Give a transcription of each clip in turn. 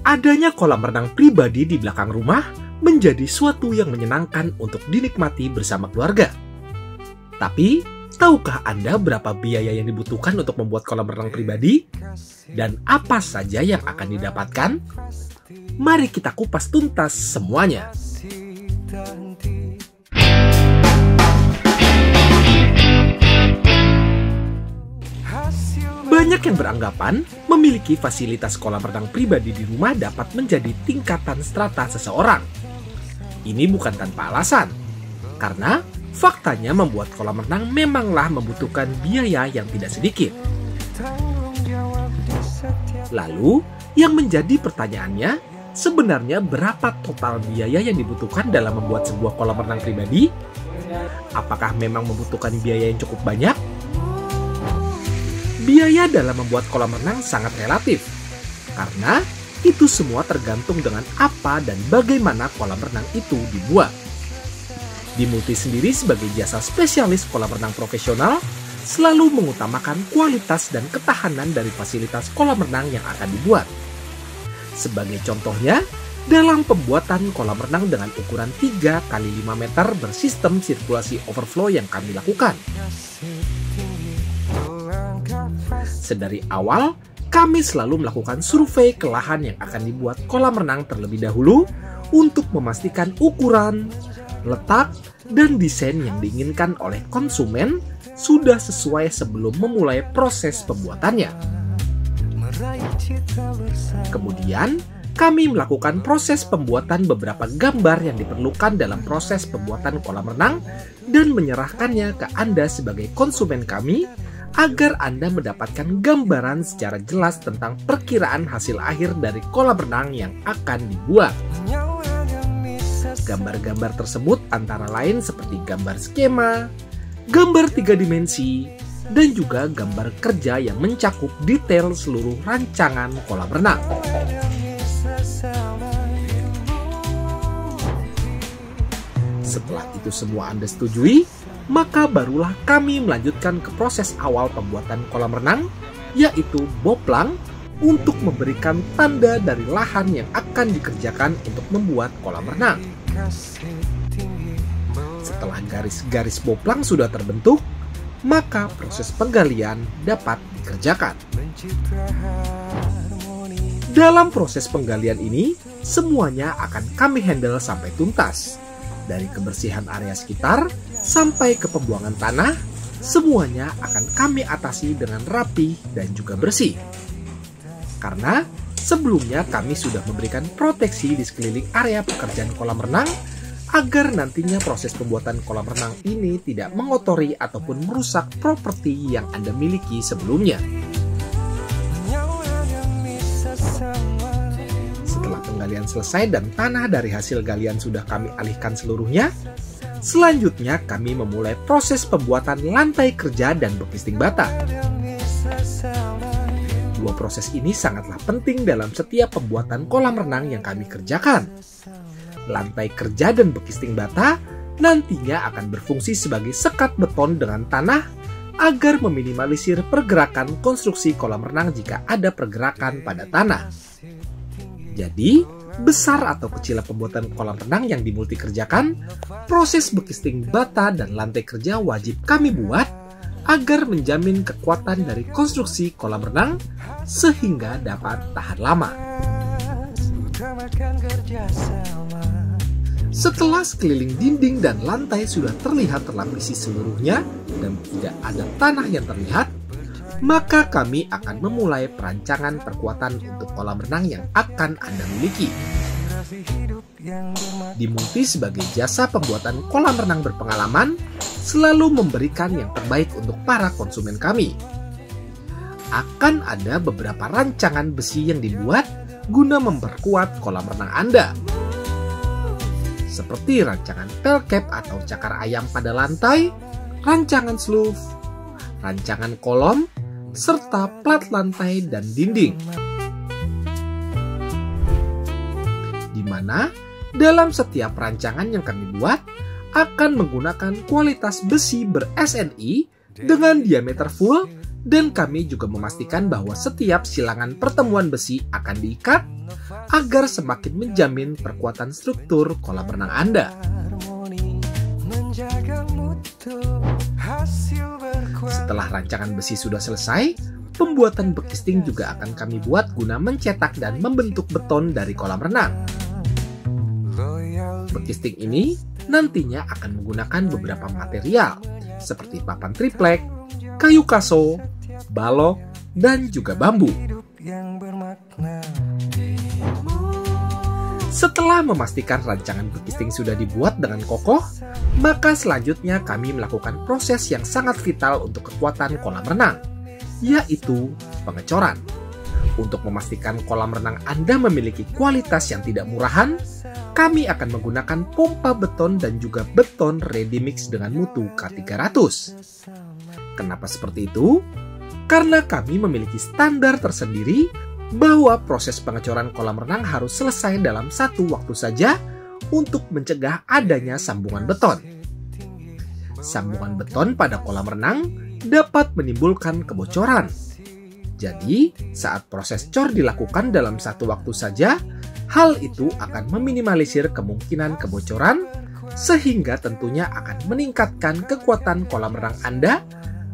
adanya kolam renang pribadi di belakang rumah menjadi suatu yang menyenangkan untuk dinikmati bersama keluarga. Tapi, tahukah Anda berapa biaya yang dibutuhkan untuk membuat kolam renang pribadi? Dan apa saja yang akan didapatkan? Mari kita kupas tuntas semuanya. Banyak yang beranggapan memiliki fasilitas kolam renang pribadi di rumah dapat menjadi tingkatan strata seseorang. Ini bukan tanpa alasan, karena faktanya membuat kolam renang memanglah membutuhkan biaya yang tidak sedikit. Lalu, yang menjadi pertanyaannya, sebenarnya berapa total biaya yang dibutuhkan dalam membuat sebuah kolam renang pribadi? Apakah memang membutuhkan biaya yang cukup banyak? Biaya dalam membuat kolam renang sangat relatif, karena itu semua tergantung dengan apa dan bagaimana kolam renang itu dibuat. Dimulti sendiri sebagai jasa spesialis kolam renang profesional, selalu mengutamakan kualitas dan ketahanan dari fasilitas kolam renang yang akan dibuat. Sebagai contohnya, dalam pembuatan kolam renang dengan ukuran 3 x 5 meter bersistem sirkulasi overflow yang kami lakukan. Sedari awal, kami selalu melakukan survei ke lahan yang akan dibuat kolam renang terlebih dahulu untuk memastikan ukuran, letak, dan desain yang diinginkan oleh konsumen sudah sesuai sebelum memulai proses pembuatannya. Kemudian, kami melakukan proses pembuatan beberapa gambar yang diperlukan dalam proses pembuatan kolam renang dan menyerahkannya ke Anda sebagai konsumen kami agar Anda mendapatkan gambaran secara jelas tentang perkiraan hasil akhir dari kolam renang yang akan dibuat. Gambar-gambar tersebut antara lain seperti gambar skema, gambar 3 dimensi, dan juga gambar kerja yang mencakup detail seluruh rancangan kolam renang. Setelah itu semua Anda setujui, maka barulah kami melanjutkan ke proses awal pembuatan kolam renang, yaitu boplang, untuk memberikan tanda dari lahan yang akan dikerjakan untuk membuat kolam renang. Setelah garis-garis boplang sudah terbentuk, maka proses penggalian dapat dikerjakan. Dalam proses penggalian ini, semuanya akan kami handle sampai tuntas. Dari kebersihan area sekitar sampai ke pembuangan tanah, semuanya akan kami atasi dengan rapi dan juga bersih. Karena sebelumnya kami sudah memberikan proteksi di sekeliling area pekerjaan kolam renang agar nantinya proses pembuatan kolam renang ini tidak mengotori ataupun merusak properti yang Anda miliki sebelumnya. Setelah penggalian selesai dan tanah dari hasil galian sudah kami alihkan seluruhnya, selanjutnya kami memulai proses pembuatan lantai kerja dan bekisting bata. Dua proses ini sangatlah penting dalam setiap pembuatan kolam renang yang kami kerjakan. Lantai kerja dan bekisting bata nantinya akan berfungsi sebagai sekat beton dengan tanah agar meminimalisir pergerakan konstruksi kolam renang jika ada pergerakan pada tanah. Jadi, besar atau kecil pembuatan kolam renang yang dimulti kerjakan, proses bekisting bata dan lantai kerja wajib kami buat agar menjamin kekuatan dari konstruksi kolam renang sehingga dapat tahan lama. Setelah sekeliling dinding dan lantai sudah terlihat terlapisi seluruhnya dan tidak ada tanah yang terlihat, maka kami akan memulai perancangan perkuatan untuk kolam renang yang akan Anda miliki. Dimulti sebagai jasa pembuatan kolam renang berpengalaman, selalu memberikan yang terbaik untuk para konsumen kami. Akan ada beberapa rancangan besi yang dibuat guna memperkuat kolam renang Anda. Seperti rancangan pelcap atau cakar ayam pada lantai, rancangan sloof, rancangan kolom, serta plat lantai dan dinding. Di mana dalam setiap rancangan yang kami buat akan menggunakan kualitas besi ber-SNI dengan diameter full, dan kami juga memastikan bahwa setiap silangan pertemuan besi akan diikat agar semakin menjamin perkuatan struktur kolam renang Anda. Setelah rancangan besi sudah selesai, pembuatan bekisting juga akan kami buat guna mencetak dan membentuk beton dari kolam renang. Bekisting ini nantinya akan menggunakan beberapa material seperti papan triplek, kayu kaso, balok, dan juga bambu. Setelah memastikan rancangan bekisting sudah dibuat dengan kokoh, maka selanjutnya kami melakukan proses yang sangat vital untuk kekuatan kolam renang, yaitu pengecoran. Untuk memastikan kolam renang Anda memiliki kualitas yang tidak murahan, kami akan menggunakan pompa beton dan juga beton ready mix dengan mutu K300. Kenapa seperti itu? Karena kami memiliki standar tersendiri bahwa proses pengecoran kolam renang harus selesai dalam satu waktu saja untuk mencegah adanya sambungan beton. Sambungan beton pada kolam renang dapat menimbulkan kebocoran. Jadi, saat proses cor dilakukan dalam satu waktu saja, hal itu akan meminimalisir kemungkinan kebocoran, sehingga tentunya akan meningkatkan kekuatan kolam renang Anda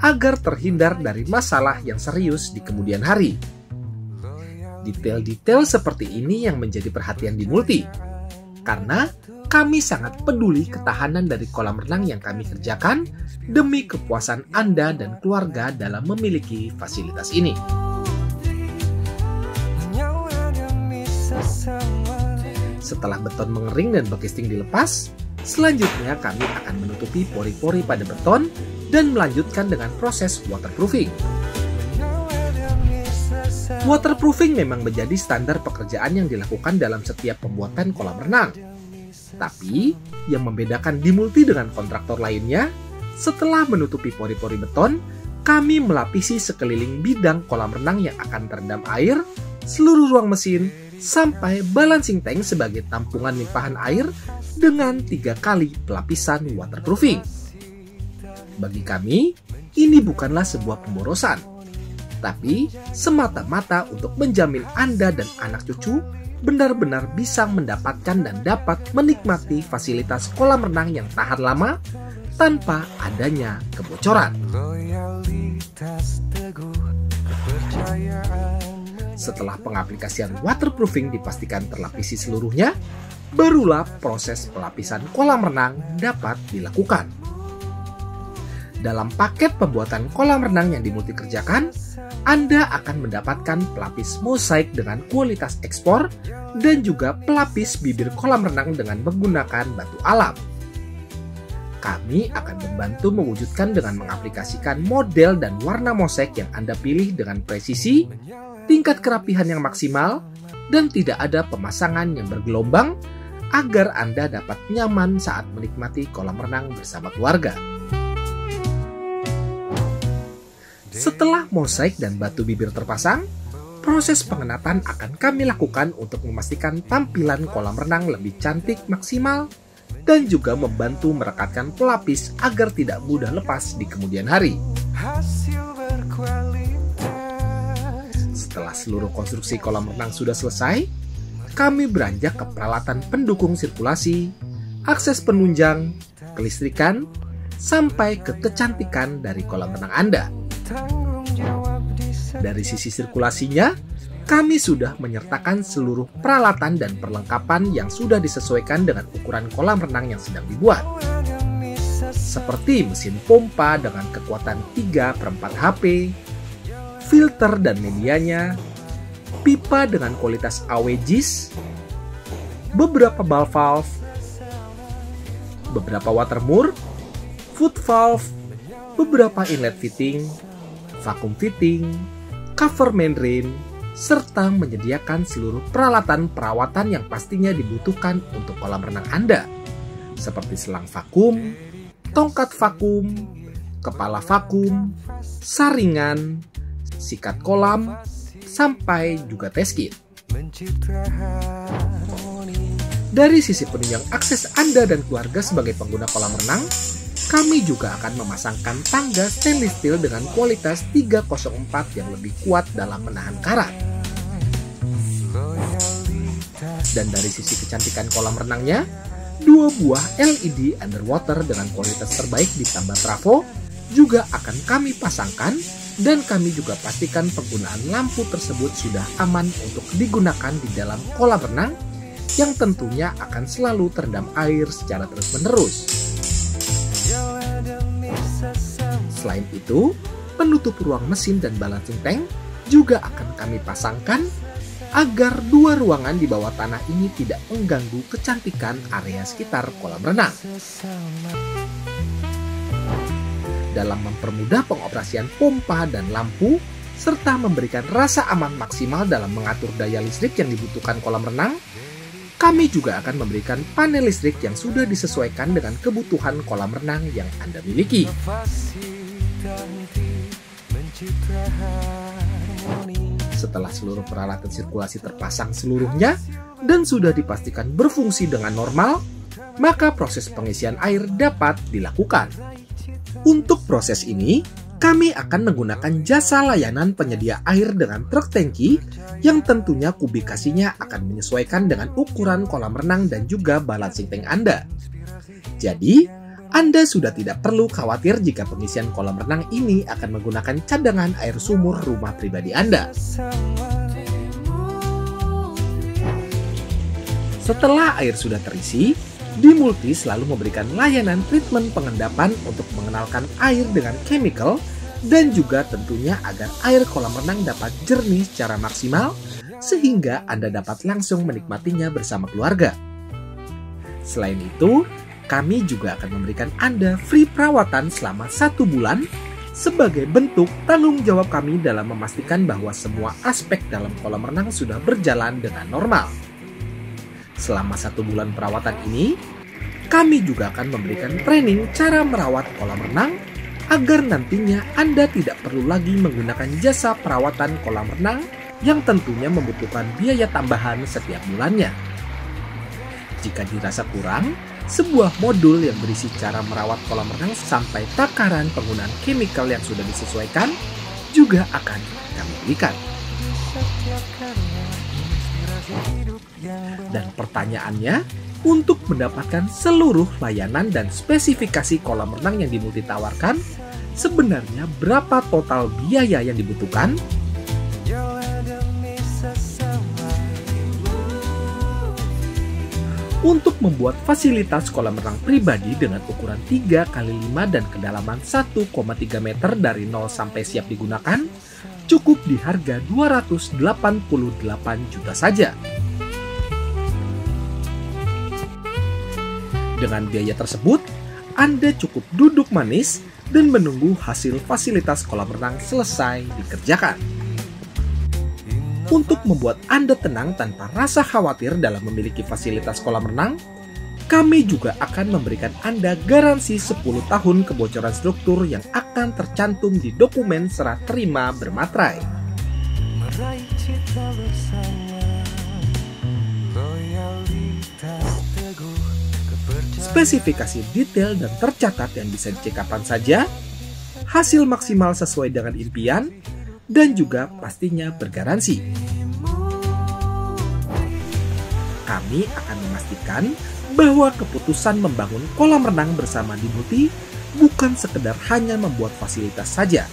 agar terhindar dari masalah yang serius di kemudian hari. Detail-detail seperti ini yang menjadi perhatian di Multi, karena kami sangat peduli ketahanan dari kolam renang yang kami kerjakan demi kepuasan Anda dan keluarga dalam memiliki fasilitas ini. Setelah beton mengering dan bekisting dilepas, selanjutnya kami akan menutupi pori-pori pada beton dan melanjutkan dengan proses waterproofing. Waterproofing memang menjadi standar pekerjaan yang dilakukan dalam setiap pembuatan kolam renang. Tapi, yang membedakan di Multi dengan kontraktor lainnya, setelah menutupi pori-pori beton, kami melapisi sekeliling bidang kolam renang yang akan terendam air, seluruh ruang mesin, sampai balancing tank sebagai tampungan limpahan air dengan 3 kali pelapisan waterproofing. Bagi kami, ini bukanlah sebuah pemborosan, tapi semata-mata untuk menjamin Anda dan anak cucu benar-benar bisa mendapatkan dan dapat menikmati fasilitas kolam renang yang tahan lama tanpa adanya kebocoran. Setelah pengaplikasian waterproofing dipastikan terlapisi seluruhnya, barulah proses pelapisan kolam renang dapat dilakukan. Dalam paket pembuatan kolam renang yang di Multi kerjakan, Anda akan mendapatkan pelapis mosaik dengan kualitas ekspor dan juga pelapis bibir kolam renang dengan menggunakan batu alam. Kami akan membantu mewujudkan dengan mengaplikasikan model dan warna mosaik yang Anda pilih dengan presisi, tingkat kerapihan yang maksimal, dan tidak ada pemasangan yang bergelombang agar Anda dapat nyaman saat menikmati kolam renang bersama keluarga. Setelah mosaik dan batu bibir terpasang, proses pengenatan akan kami lakukan untuk memastikan tampilan kolam renang lebih cantik maksimal dan juga membantu merekatkan pelapis agar tidak mudah lepas di kemudian hari. Setelah seluruh konstruksi kolam renang sudah selesai, kami beranjak ke peralatan pendukung sirkulasi, akses penunjang, kelistrikan, sampai ke kecantikan dari kolam renang Anda. Dari sisi sirkulasinya, kami sudah menyertakan seluruh peralatan dan perlengkapan yang sudah disesuaikan dengan ukuran kolam renang yang sedang dibuat. Seperti mesin pompa dengan kekuatan 3/4 HP, filter dan medianya, pipa dengan kualitas AWGIS, beberapa valve, beberapa watermur, foot valve, beberapa inlet fitting, vacuum fitting, cover main drain, serta menyediakan seluruh peralatan perawatan yang pastinya dibutuhkan untuk kolam renang Anda, seperti selang vakum, tongkat vakum, kepala vakum, saringan, sikat kolam, sampai juga test kit. Dari sisi penunjang akses Anda dan keluarga sebagai pengguna kolam renang, kami juga akan memasangkan tangga stainless steel dengan kualitas 304 yang lebih kuat dalam menahan karat. dan dari sisi kecantikan kolam renangnya, 2 buah LED underwater dengan kualitas terbaik ditambah trafo juga akan kami pasangkan, dan kami juga pastikan penggunaan lampu tersebut sudah aman untuk digunakan di dalam kolam renang yang tentunya akan selalu terendam air secara terus-menerus. Selain itu, penutup ruang mesin dan balancing tank juga akan kami pasangkan agar 2 ruangan di bawah tanah ini tidak mengganggu kecantikan area sekitar kolam renang. Dalam mempermudah pengoperasian pompa dan lampu, serta memberikan rasa aman maksimal dalam mengatur daya listrik yang dibutuhkan kolam renang, kami juga akan memberikan panel listrik yang sudah disesuaikan dengan kebutuhan kolam renang yang Anda miliki. Setelah seluruh peralatan sirkulasi terpasang seluruhnya dan sudah dipastikan berfungsi dengan normal, maka proses pengisian air dapat dilakukan. Untuk proses ini, kami akan menggunakan jasa layanan penyedia air dengan truk tangki yang tentunya kubikasinya akan menyesuaikan dengan ukuran kolam renang dan juga balancing tank Anda. Jadi, Anda sudah tidak perlu khawatir jika pengisian kolam renang ini akan menggunakan cadangan air sumur rumah pribadi Anda. Setelah air sudah terisi, Dimulti selalu memberikan layanan treatment pengendapan untuk mengenalkan air dengan chemical dan juga tentunya agar air kolam renang dapat jernih secara maksimal sehingga Anda dapat langsung menikmatinya bersama keluarga. Selain itu, kami juga akan memberikan Anda free perawatan selama 1 bulan sebagai bentuk tanggung jawab kami dalam memastikan bahwa semua aspek dalam kolam renang sudah berjalan dengan normal. Selama 1 bulan perawatan ini, kami juga akan memberikan training cara merawat kolam renang agar nantinya Anda tidak perlu lagi menggunakan jasa perawatan kolam renang yang tentunya membutuhkan biaya tambahan setiap bulannya. Jika dirasa kurang, sebuah modul yang berisi cara merawat kolam renang sampai takaran penggunaan chemical yang sudah disesuaikan juga akan kami berikan. Dan pertanyaannya, untuk mendapatkan seluruh layanan dan spesifikasi kolam renang yang Dimulti tawarkan, sebenarnya berapa total biaya yang dibutuhkan? Untuk membuat fasilitas kolam renang pribadi dengan ukuran 3x5 dan kedalaman 1,3 meter dari 0 sampai siap digunakan, cukup di harga 288 juta saja. Dengan biaya tersebut, Anda cukup duduk manis dan menunggu hasil fasilitas kolam renang selesai dikerjakan. Untuk membuat Anda tenang tanpa rasa khawatir dalam memiliki fasilitas kolam renang, kami juga akan memberikan Anda garansi 10 tahun kebocoran struktur yang akan tercantum di dokumen serah terima bermaterai. Spesifikasi detail dan tercatat yang bisa dicek kapan saja, hasil maksimal sesuai dengan impian, dan juga pastinya bergaransi. Kami akan memastikan bahwa keputusan membangun kolam renang bersama Dimulti bukan sekedar hanya membuat fasilitas saja,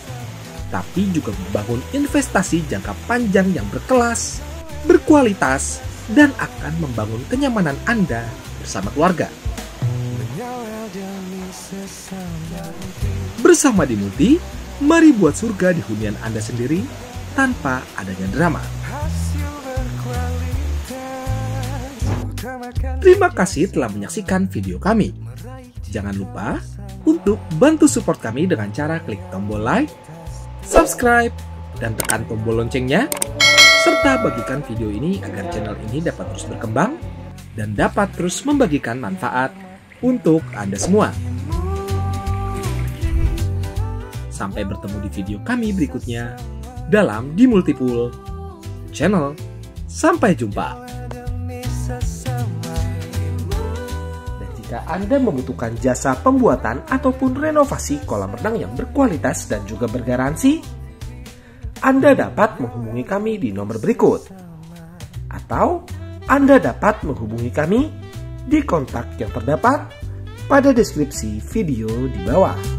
tapi juga membangun investasi jangka panjang yang berkelas, berkualitas, dan akan membangun kenyamanan Anda bersama keluarga. Bersama Dimulti, mari buat surga di hunian Anda sendiri tanpa adanya drama. Terima kasih telah menyaksikan video kami. Jangan lupa untuk bantu support kami dengan cara klik tombol like, subscribe, dan tekan tombol loncengnya, serta bagikan video ini agar channel ini dapat terus berkembang dan dapat terus membagikan manfaat untuk Anda semua. Sampai bertemu di video kami berikutnya dalam Dimulti Pool Channel. Sampai jumpa. Dan jika Anda membutuhkan jasa pembuatan ataupun renovasi kolam renang yang berkualitas dan juga bergaransi, Anda dapat menghubungi kami di nomor berikut. Atau Anda dapat menghubungi kami di kontak yang terdapat pada deskripsi video di bawah.